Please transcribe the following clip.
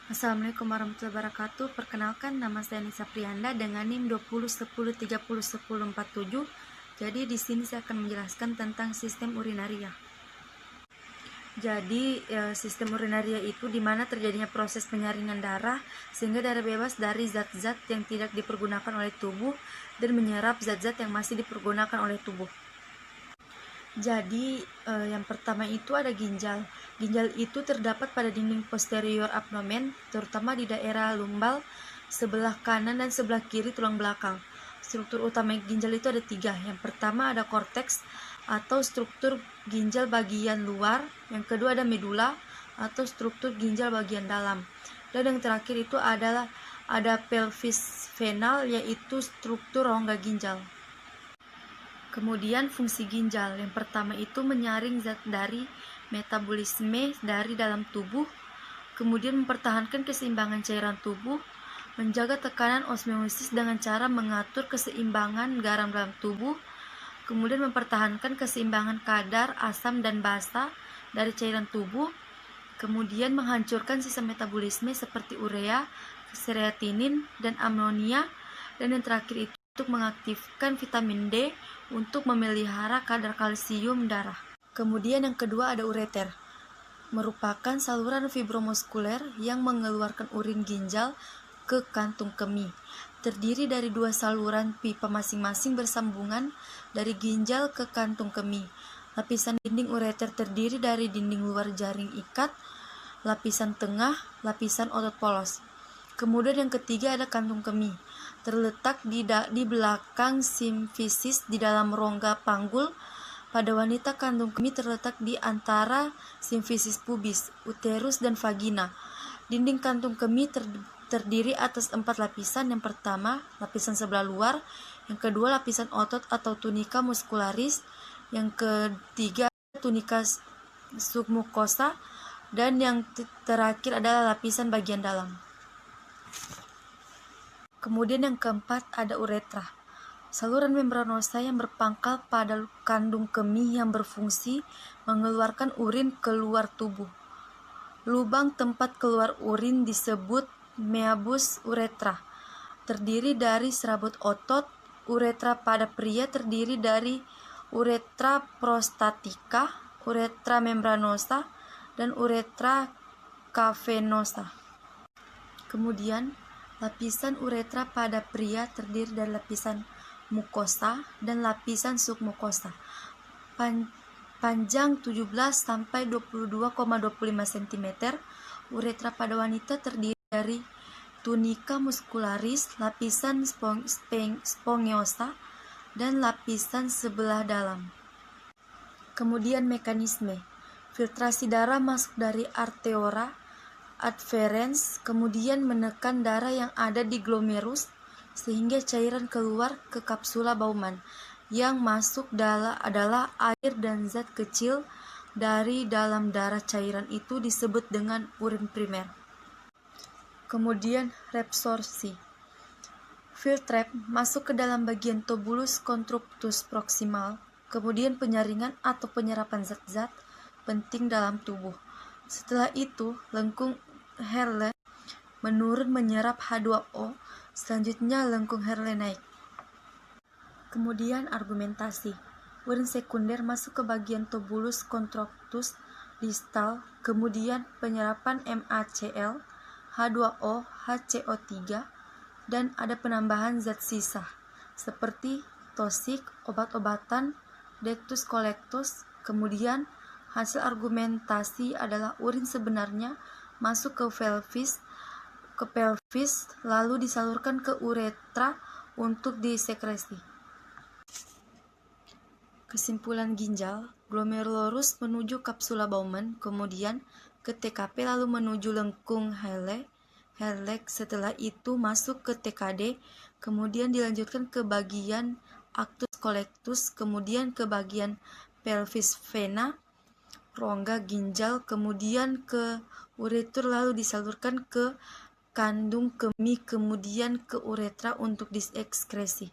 Assalamualaikum warahmatullahi wabarakatuh. Perkenalkan, nama saya Nisa Priyanda dengan NIM 2010301047. Jadi di sini saya akan menjelaskan tentang sistem urinaria. Jadi sistem urinaria itu di mana terjadinya proses penyaringan darah sehingga darah bebas dari zat-zat yang tidak dipergunakan oleh tubuh dan menyerap zat-zat yang masih dipergunakan oleh tubuh. Jadi yang pertama itu ada ginjal. Ginjal itu terdapat pada dinding posterior abdomen, terutama di daerah lumbal, sebelah kanan dan sebelah kiri tulang belakang. Struktur utama ginjal itu ada 3. Yang pertama ada korteks atau struktur ginjal bagian luar. Yang kedua ada medula atau struktur ginjal bagian dalam. Dan yang terakhir itu adalah ada pelvis venal, yaitu struktur rongga ginjal. Kemudian fungsi ginjal, yang pertama itu menyaring zat dari metabolisme dari dalam tubuh, kemudian mempertahankan keseimbangan cairan tubuh, menjaga tekanan osmosis dengan cara mengatur keseimbangan garam dalam tubuh, kemudian mempertahankan keseimbangan kadar asam dan basa dari cairan tubuh, kemudian menghancurkan sisa metabolisme seperti urea, kreatinin, dan amonia, dan yang terakhir itu untuk mengaktifkan vitamin D untuk memelihara kadar kalsium darah. Kemudian yang kedua ada ureter, merupakan saluran fibromuskuler yang mengeluarkan urin ginjal ke kantung kemih. Terdiri dari 2 saluran pipa masing-masing bersambungan dari ginjal ke kantung kemih. Lapisan dinding ureter terdiri dari dinding luar jaring ikat, lapisan tengah, lapisan otot polos. Kemudian yang ketiga ada kantung kemih, terletak di belakang simfisis di dalam rongga panggul. Pada wanita, kantung kemih terletak di antara simfisis pubis, uterus, dan vagina. Dinding kantung kemih terdiri atas 4 lapisan. Yang pertama, lapisan sebelah luar. Yang kedua, lapisan otot atau tunika muscularis. Yang ketiga, tunika submucosa. Dan yang terakhir adalah lapisan bagian dalam. Kemudian yang keempat ada uretra, saluran membranosa yang berpangkal pada kandung kemih yang berfungsi mengeluarkan urin keluar tubuh. Lubang tempat keluar urin disebut meabus uretra. Terdiri dari serabut otot. Uretra pada pria terdiri dari uretra prostatica, uretra membranosa, dan uretra cavernosa. Kemudian lapisan uretra pada pria terdiri dari lapisan mukosa dan lapisan submukosa. Panjang 17 sampai 22,25 cm. Uretra pada wanita terdiri dari tunika muscularis, lapisan spongiosa, dan lapisan sebelah dalam. Kemudian mekanisme. Filtrasi darah masuk dari arteriora adferens, kemudian menekan darah yang ada di glomerus sehingga cairan keluar ke kapsula Bowman. Yang masuk adalah air dan zat kecil dari dalam darah. Cairan itu disebut dengan urin primer. Kemudian reabsorpsi. Filtrate masuk ke dalam bagian tubulus contractus proximal, kemudian penyaringan atau penyerapan zat-zat penting dalam tubuh. Setelah itu, lengkung Henle menurun menyerap H2O, selanjutnya lengkung Henle naik. Kemudian argumentasi. Urin sekunder masuk ke bagian tubulus contractus distal, kemudian penyerapan MaCl, H2O, HCO3, dan ada penambahan zat sisa seperti tosik, obat-obatan, dectus collectus. Kemudian hasil argumentasi adalah urin sebenarnya masuk ke pelvis lalu disalurkan ke uretra untuk disekresi. Kesimpulan ginjal, glomerulus menuju kapsula Bowman, kemudian ke TKP lalu menuju lengkung Henle. Setelah itu masuk ke TKD, kemudian dilanjutkan ke bagian actus collectus, kemudian ke bagian pelvis vena, rongga ginjal, kemudian ke ureter lalu disalurkan ke kandung kemih, kemudian ke uretra untuk disekskresi.